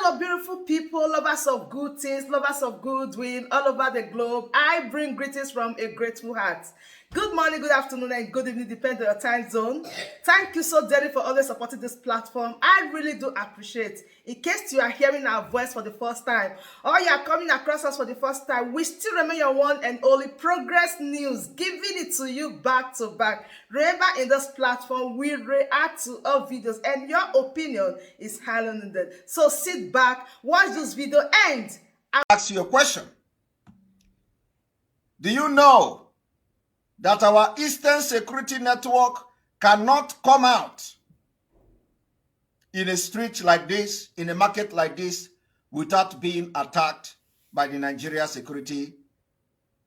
Hello, beautiful people, lovers of good things, lovers of goodwill all over the globe. I bring greetings from a grateful heart. Good morning, good afternoon, and good evening, depending on your time zone. Thank you so dearly for always supporting this platform. I really do appreciate. In case you are hearing our voice for the first time, or you are coming across us for the first time, we still remain your one and only Progress News, giving it to you back to back. Remember, in this platform, we react to all videos, and your opinion is highly needed. So sit back, watch this video, and ask you a question. Do you know that our Eastern Security Network cannot come out in a street like this, in a market like this, without being attacked by the Nigeria security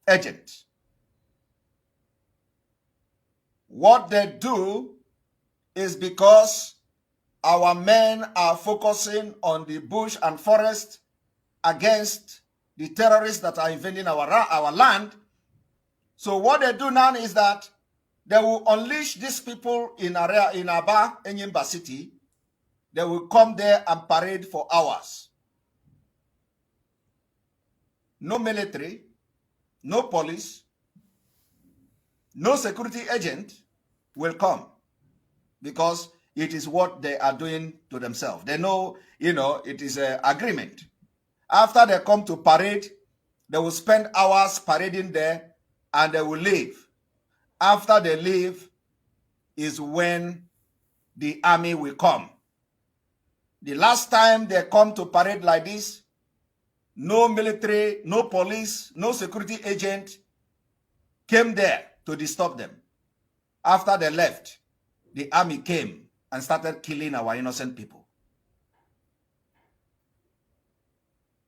agents? What they do is because our men are focusing on the bush and forest against the terrorists that are invading our land. So what they do now is that they will unleash these people in Aba, Enyimba city. They will come there and parade for hours. No military, no police, no security agent will come because it is what they are doing to themselves. They know, it is an agreement. After they come to parade, they will spend hours parading there and they will leave. After they leave is when the army will come. The last time they come to parade like this, no military, no police, no security agent came there to disturb them. After they left, the army came and started killing our innocent people.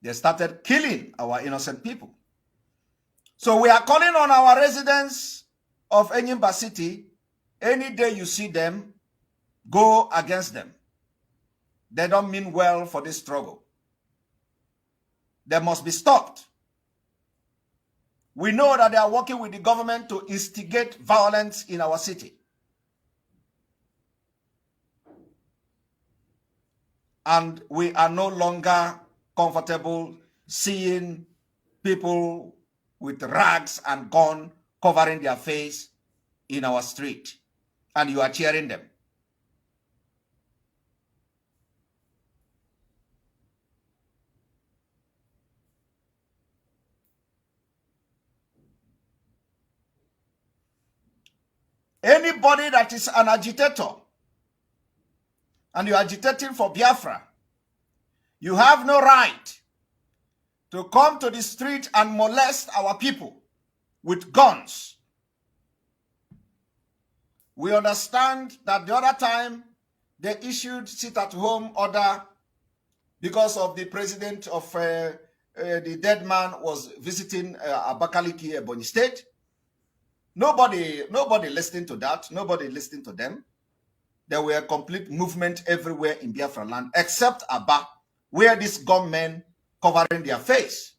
They started killing our innocent people. So we are calling on our residents of Enyimba City. Any day you see them, go against them. They don't mean well for this struggle. They must be stopped. We know that they are working with the government to instigate violence in our city. And we are no longer comfortable seeing people with rags and gun covering their face in our street, and you are cheering them. Anybody that is an agitator and you are agitating for Biafra, you have no right to come to the street and molest our people with guns. We understand that the other time they issued sit-at-home order because of the president of the dead man was visiting Abakaliki, Ebonyi State. Nobody listening to that. Nobody listening to them. There were a complete movement everywhere in Biafra land, except Aba, where these gunmen covering their face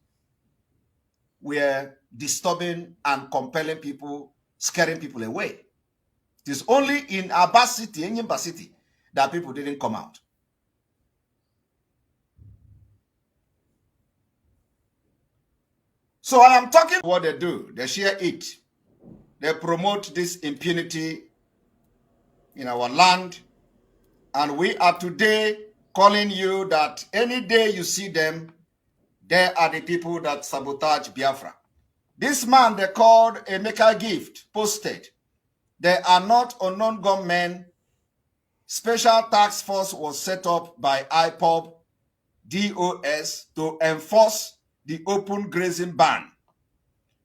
were disturbing and compelling people, scaring people away. It is only in Aba city, Enyimba city, that people didn't come out. So I am talking what they do. They share it. They promote this impunity in our land. And we are today calling you that any day you see them, they are the people that sabotage Biafra. This man they called Emeka Gift posted, they are not unknown gunmen. Special task force was set up by IPOB, DOS to enforce the open grazing ban.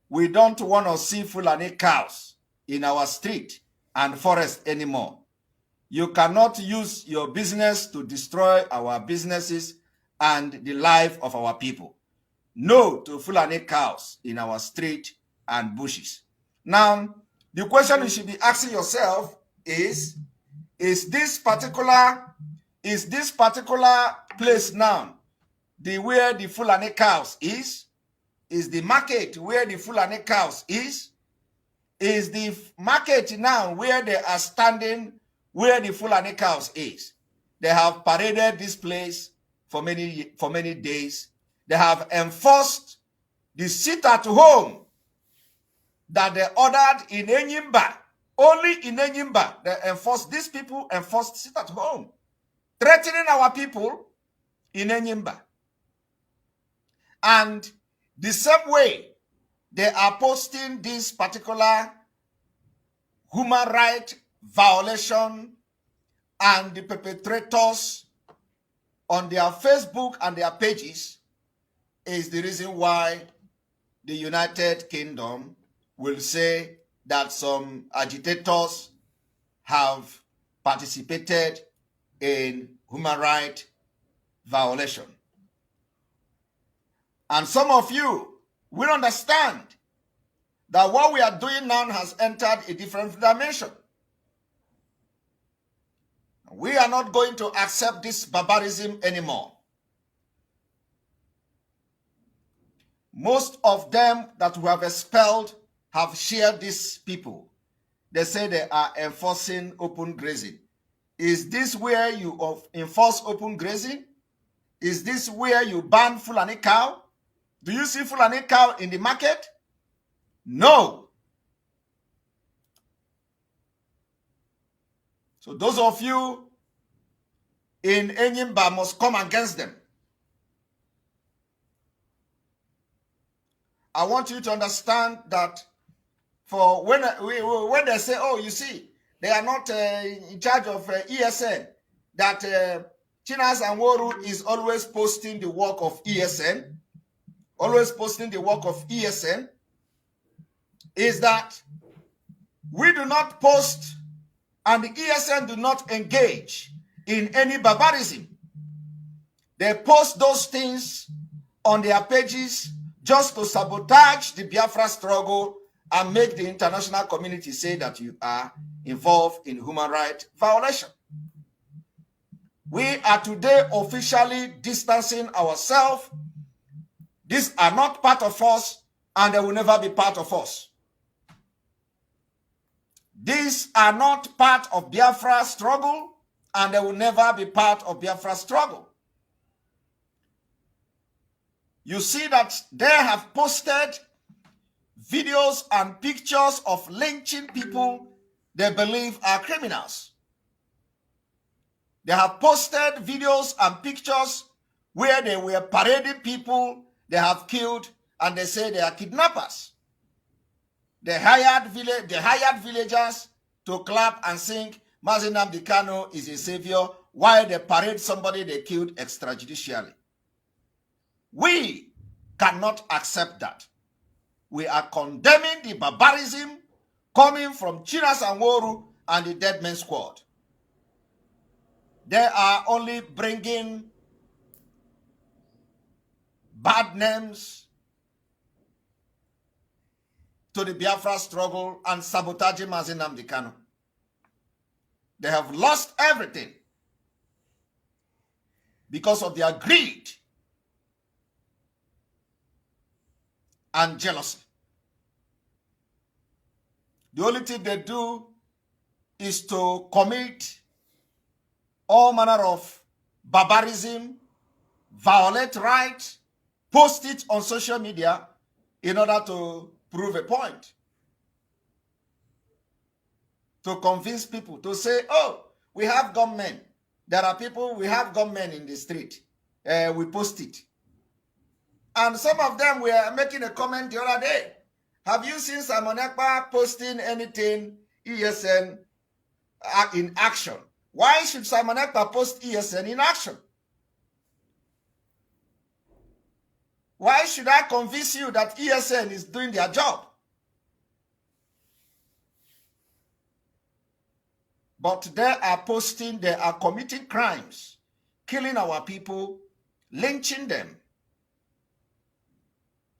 We don't want to see Fulani cows in our street and forest anymore. You cannot use your business to destroy our businesses and the life of our people. No to Fulani cows in our street and bushes. Now, the question you should be asking yourself is this particular place now where the Fulani cows is? Is the market where the Fulani cows is? Is the market now where they are standing where the Fulani cows is? They have paraded this place for many days. They have enforced the sit at home that they ordered in Enyimba. Only in Enyimba, these people enforced sit at home, threatening our people in Enyimba. And the same way they are posting this particular human right violation and the perpetrators on their Facebook and their pages is the reason why the United Kingdom will say that some agitators have participated in human rights violation. And some of you will understand that what we are doing now has entered a different dimension. We are not going to accept this barbarism anymore. Most of them that we have expelled have shared these people. They say they are enforcing open grazing. Is this where you enforce open grazing? Is this where you ban Fulani cow? Do you see Fulani cow in the market? No. So those of you in Enyimba must come against them. I want you to understand that for when they say, oh, you see, they are not in charge of ESN, that Chinas and Woru is always posting the work of ESN, is that we do not post and the ESN do not engage in any barbarism. They post those things on their pages just to sabotage the Biafra struggle and make the international community say that you are involved in human rights violation. We are today officially distancing ourselves. These are not part of us, and they will never be part of us. These are not part of Biafra struggle, and they will never be part of Biafra struggle. You see that they have posted videos and pictures of lynching people they believe are criminals. They have posted videos and pictures where they were parading people they have killed, and they say they are kidnappers. They hired villagers to clap and sing Mazi Nnamdi Kanu is a savior while they parade somebody they killed extrajudicially. We cannot accept that. We are condemning the barbarism coming from Chinas and Woru and the Dead Men Squad. They are only bringing bad names to the Biafra struggle and sabotaging Mazi Nnamdi Kanu. They have lost everything because of their greed and jealousy. The only thing they do is to commit all manner of barbarism, violate rights, post it on social media in order to prove a point. To convince people to say, oh, we have gunmen. There are people, we have gunmen in the street. We post it. And some of them were making a comment the other day. Have you seen Simon Ekpa posting anything ESN in action? Why should Simon Ekpa post ESN in action? Why should I convince you that ESN is doing their job? But they are posting, they are committing crimes, killing our people, lynching them,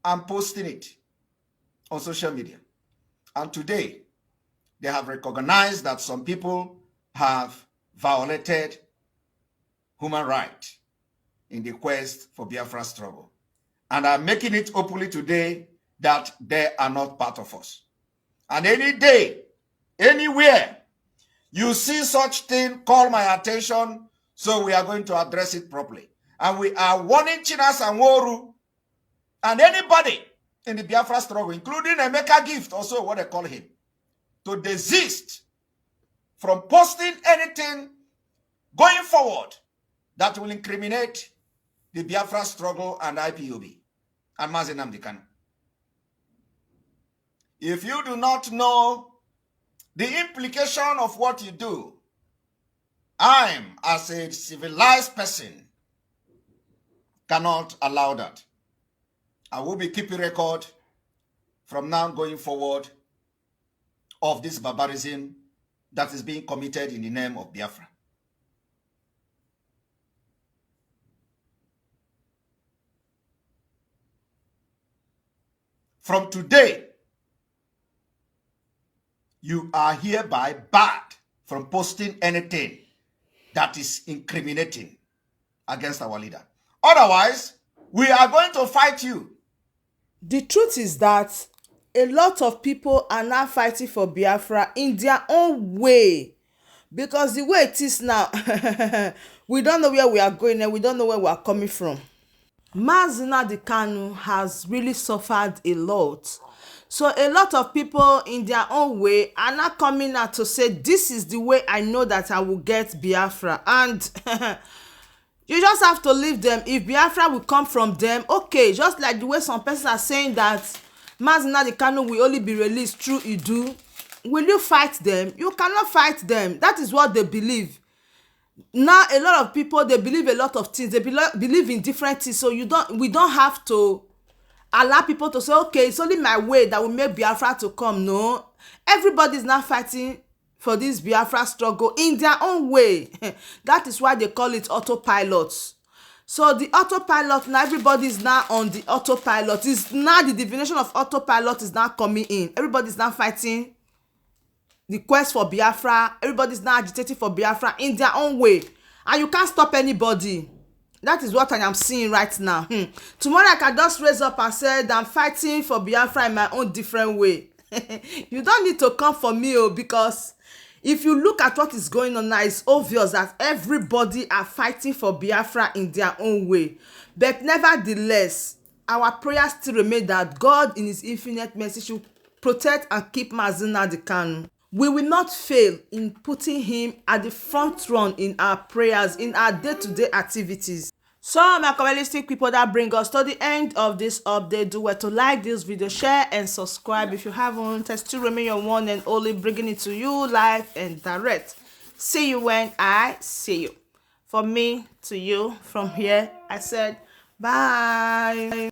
and posting it on social media. And today, they have recognized that some people have violated human rights in the quest for Biafra struggle. And are making it openly today that they are not part of us. And any day, anywhere, you see such thing, call my attention, so we are going to address it properly. And we are warning Chinas and Woru and anybody in the Biafra struggle, including Emeka Gift, also what they call him, to desist from posting anything going forward that will incriminate the Biafra struggle and IPOB and Mazi Nnamdi Kanu. If you do not know the implication of what you do, I, as a civilized person, cannot allow that. I will be keeping record from now going forward of this barbarism that is being committed in the name of Biafra. From today, you are hereby barred from posting anything that is incriminating against our leader. Otherwise, we are going to fight you. The truth is that a lot of people are now fighting for Biafra in their own way, because the way it is now, we don't know where we are going and we don't know where we are coming from. Mazi Nnamdi Kanu has really suffered a lot. So a lot of people in their own way are not coming out to say, this is the way I know that I will get Biafra. And you just have to leave them. If Biafra will come from them, okay. Just like the way some persons are saying that Mazi Nnamdi Kanu will only be released through Idu. Will you fight them? You cannot fight them. That is what they believe. Now a lot of people, they believe a lot of things. They believe in different things. So we don't have to allow people to say, okay, it's only my way that will make Biafra to come. No, everybody is now fighting for this Biafra struggle in their own way. That is why they call it autopilot. So the autopilot, now everybody is now on the autopilot. Is now the definition of autopilot is now coming in. Everybody is now fighting the quest for Biafra. Everybody is now agitating for Biafra in their own way, and you can't stop anybody. That is what I am seeing right now. Tomorrow I can just raise up and say I'm fighting for Biafra in my own different way. You don't need to come for me, because if you look at what is going on now, it's obvious that everybody are fighting for Biafra in their own way. But nevertheless, our prayers still remain that God in his infinite mercy should protect and keep Mazi Nnamdi Kanu. We will not fail in putting him at the front run in our prayers, in our day-to-day activities. So my communistic people, that bring us to the end of this update. Do well to like this video, share and subscribe if you haven't. I still remain your one and only, bringing it to you live and direct. See you when I see you. From me to you, from here, I said bye.